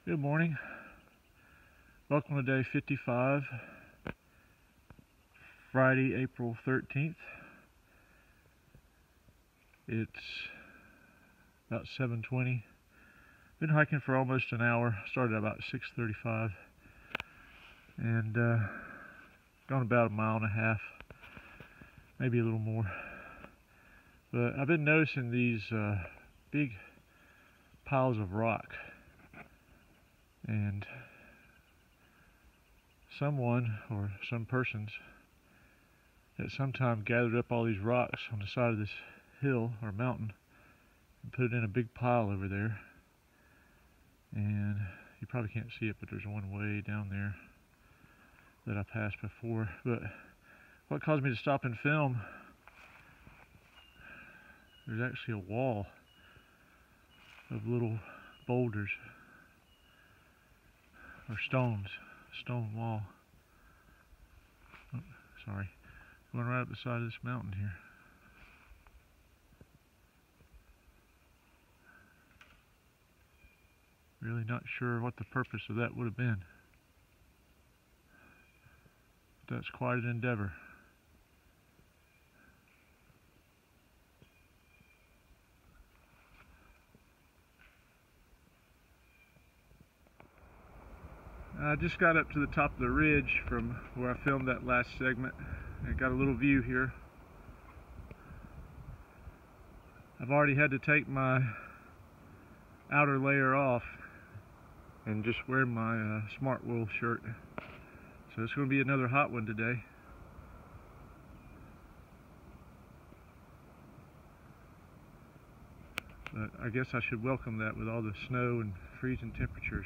Good morning. Welcome to day 55, Friday, April 13th. It's about 7:20. Been hiking for almost an hour. Started at about 6:35 and gone about a mile and a half, maybe a little more. But I've been noticing these big piles of rock, and someone or some persons at some time gathered up all these rocks on the side of this hill or mountain and put it in a big pile over there. And you probably can't see it, but there's one way down there that I passed before. But what caused me to stop and film, there's actually a wall of little boulders or stones, stone wall. Oh, sorry, going right up the side of this mountain here. Really not sure what the purpose of that would have been. But that's quite an endeavor. I just got up to the top of the ridge from where I filmed that last segment and got a little view here. I've already had to take my outer layer off and just wear my smart wool shirt. So it's going to be another hot one today. But I guess I should welcome that with all the snow and freezing temperatures.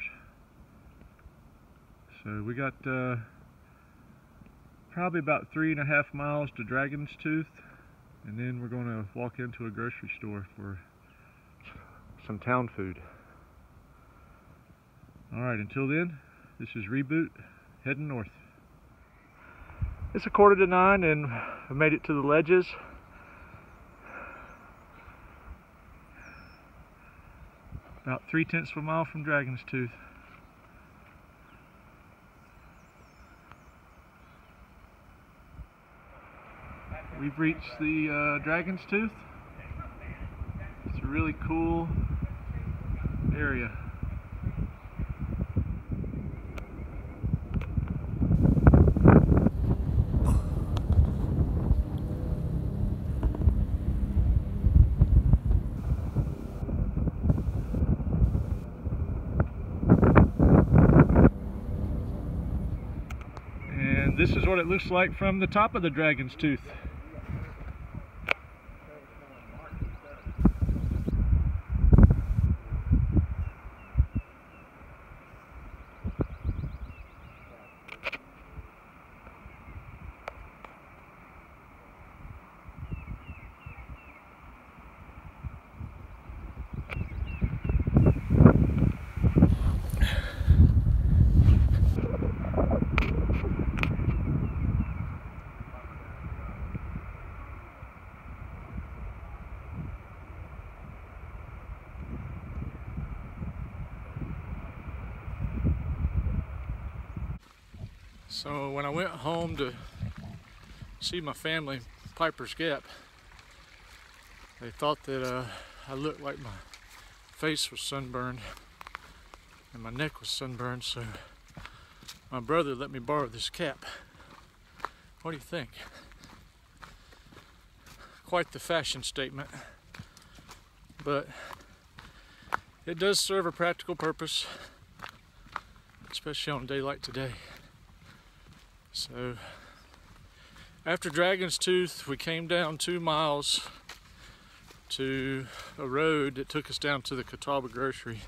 So we got probably about 3.5 miles to Dragon's Tooth, and then we're going to walk into a grocery store for some town food. Alright, until then, this is Reboot, heading north. It's 8:45 and I've made it to the ledges. About 3/10 of a mile from Dragon's Tooth. We've reached the Dragon's Tooth. It's a really cool area. And this is what it looks like from the top of the Dragon's Tooth. So when I went home to see my family, Piper's Gap, they thought that I looked like my face was sunburned and my neck was sunburned, so my brother let me borrow this cap. What do you think? Quite the fashion statement, but it does serve a practical purpose, especially on a day like today. So after Dragon's Tooth, we came down 2 miles to a road that took us down to the Catawba grocery.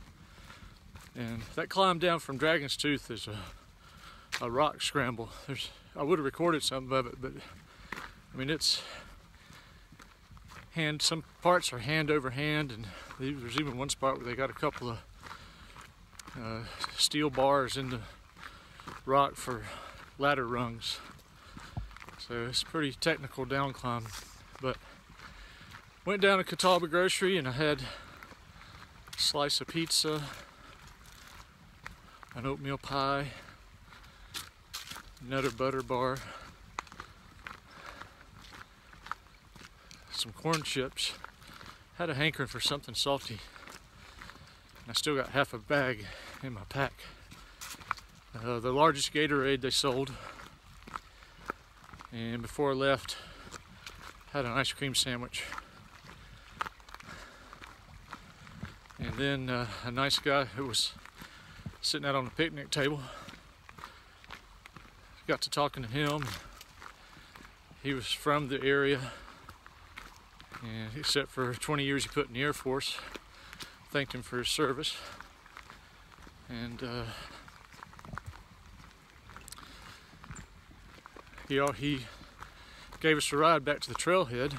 And that climb down from Dragon's Tooth is a rock scramble. I would have recorded some of it, but I mean, it's some parts are hand over hand, and there's even one spot where they got a couple of steel bars in the rock for ladder rungs. So it's a pretty technical down climb. But went down to Catawba grocery and I had a slice of pizza, an oatmeal pie, another butter bar, some corn chips. Had a hankering for something salty. And I still got half a bag in my pack. The largest Gatorade they sold. And before I left, had an ice cream sandwich. And then a nice guy who was sitting out on the picnic table, got to talking to him. He was from the area, and except for 20 years he put in the Air Force. Thanked him for his service. And he gave us a ride back to the trailhead.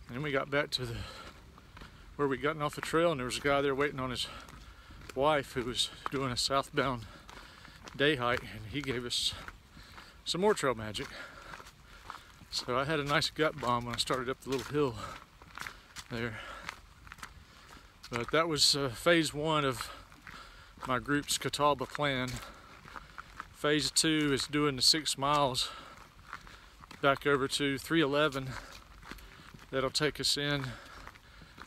And then we got back to where we gotten off the trail, and there was a guy there waiting on his wife who was doing a southbound day hike, and he gave us some more trail magic. So I had a nice gut bomb when I started up the little hill there. But that was phase 1 of my group's Catawba plan. Phase 2 is doing the 6 miles back over to 311. That'll take us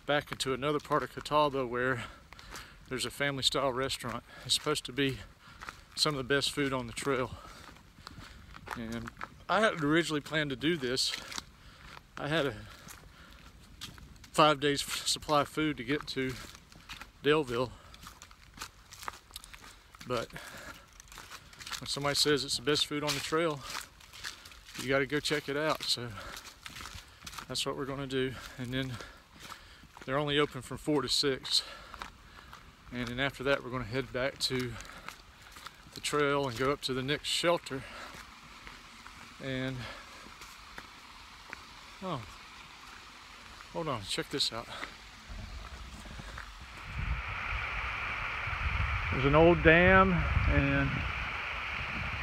back into another part of Catawba where there's a family style restaurant. It's supposed to be some of the best food on the trail. And I hadn't originally planned to do this. I had a 5 days supply of food to get to Daleville. But when somebody says it's the best food on the trail, you got to go check it out. So that's what we're going to do. And then they're only open from 4 to 6. And then after that, we're going to head back to the trail and go up to the next shelter. And oh, hold on, check this out. There's an old dam and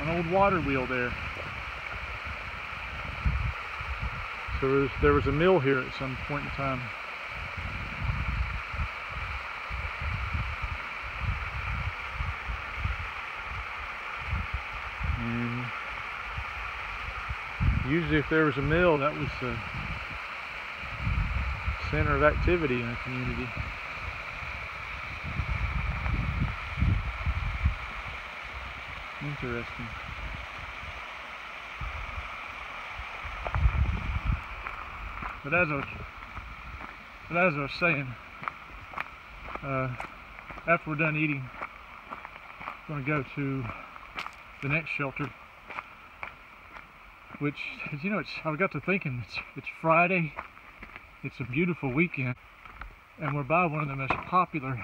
an old water wheel there. So there was a mill here at some point in time. And usually if there was a mill, that was the center of activity in the community. Interesting. But as I was saying, after we're done eating, I'm going to go to the next shelter, which, you know, I got to thinking, it's Friday, it's a beautiful weekend, and we're by one of the most popular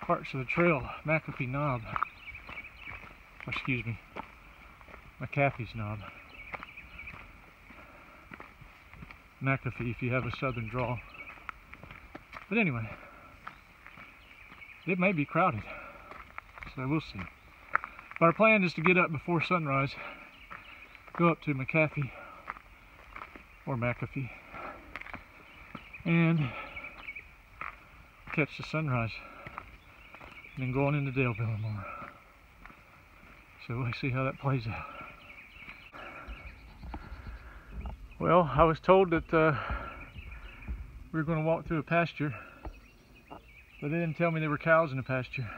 parts of the trail, McAfee Knob. Excuse me, McAfee's Knob. McAfee if you have a southern drawl. But anyway, it may be crowded, so we'll see. But our plan is to get up before sunrise, go up to McAfee or McAfee, and catch the sunrise, and then go on into Daleville more. So we'll see how that plays out. Well, I was told that we were going to walk through a pasture, but they didn't tell me there were cows in the pasture.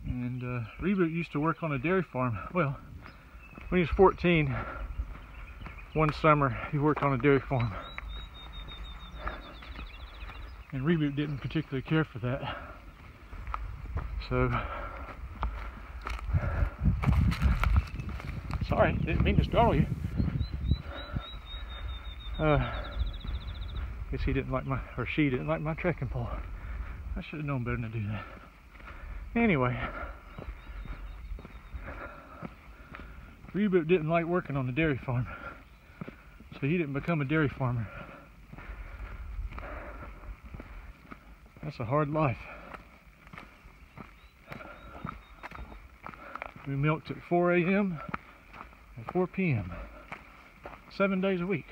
And Reboot used to work on a dairy farm. Well, when he was 14, one summer he worked on a dairy farm. And Reboot didn't particularly care for that. So, sorry, didn't mean to startle you. Guess he didn't like or she didn't like my trekking pole. I should have known better than to do that. Anyway, Reboot didn't like working on the dairy farm, so he didn't become a dairy farmer. That's a hard life. We milked at 4 a.m. and 4 p.m. 7 days a week.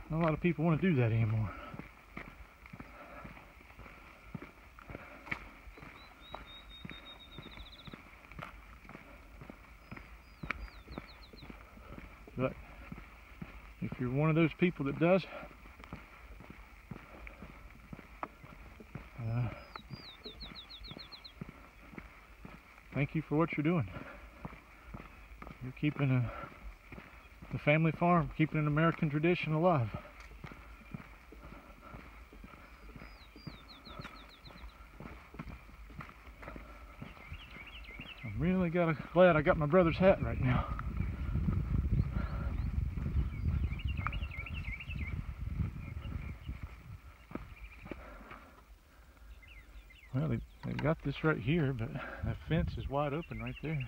Not a lot of people want to do that anymore. But if you're one of those people that does, thank you for what you're doing. You're keeping the family farm, keeping an American tradition alive. I'm really glad I got my brother's hat right now. Well, they got this right here, but that fence is wide open right there.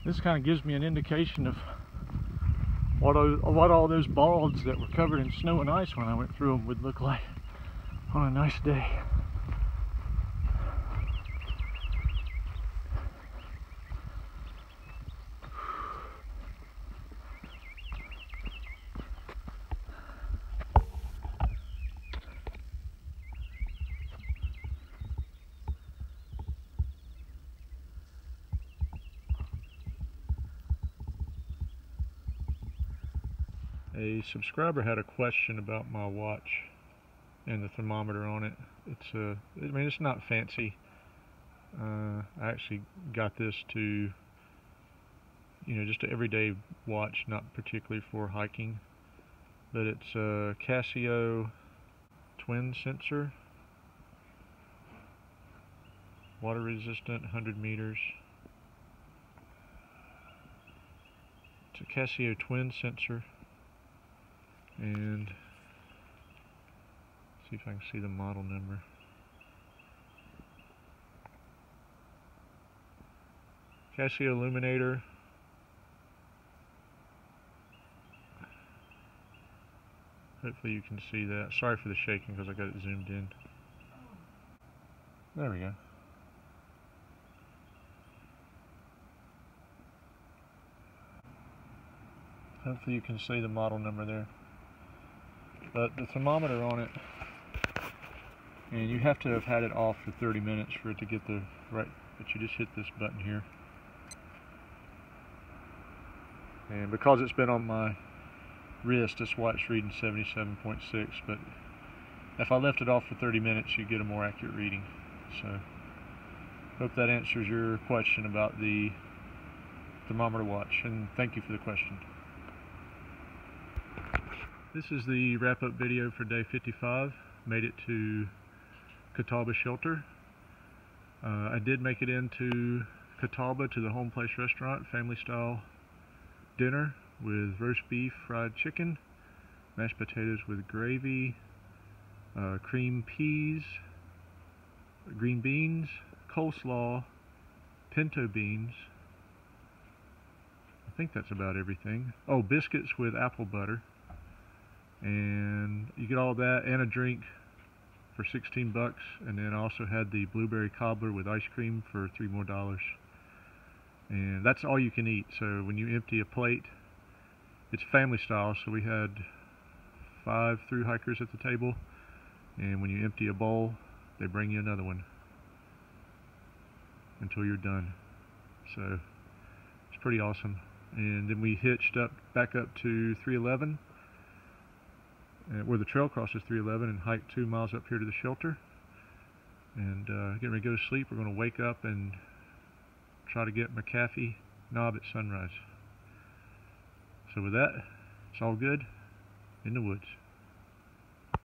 This kind of gives me an indication of what all those balds that were covered in snow and ice when I went through them would look like on a nice day. A subscriber had a question about my watch and the thermometer on it. I mean, it's not fancy. I actually got this to, just an everyday watch, not particularly for hiking. But it's a Casio twin sensor, water resistant, 100 meters. It's a Casio twin sensor. And see if I can see the model number. Casio illuminator. Hopefully you can see that. Sorry for the shaking because I got it zoomed in. There we go. Hopefully you can see the model number there. But the thermometer on it, and you have to have had it off for 30 minutes for it to get the right, but you just hit this button here. And because it's been on my wrist, this watch reading 77.6, but if I left it off for 30 minutes, you get a more accurate reading. So, hope that answers your question about the thermometer watch, and thank you for the question. This is the wrap-up video for day 55. Made it to Catawba shelter. I did make it into Catawba to the Home Place restaurant, family style dinner with roast beef, fried chicken, mashed potatoes with gravy, cream peas, green beans, coleslaw, pinto beans. I think that's about everything. Oh, biscuits with apple butter. And you get all that and a drink for 16 bucks, and then I also had the blueberry cobbler with ice cream for $3 more. And that's all you can eat. So when you empty a plate, it's family style, so we had 5 thru hikers at the table, and when you empty a bowl, they bring you another one until you're done. So it's pretty awesome. And then we hitched back up to 311, where the trail crosses 311, and hiked 2 miles up here to the shelter. And getting ready to go to sleep. We're going to wake up and try to get McAfee Knob at sunrise. So with that, it's all good in the woods.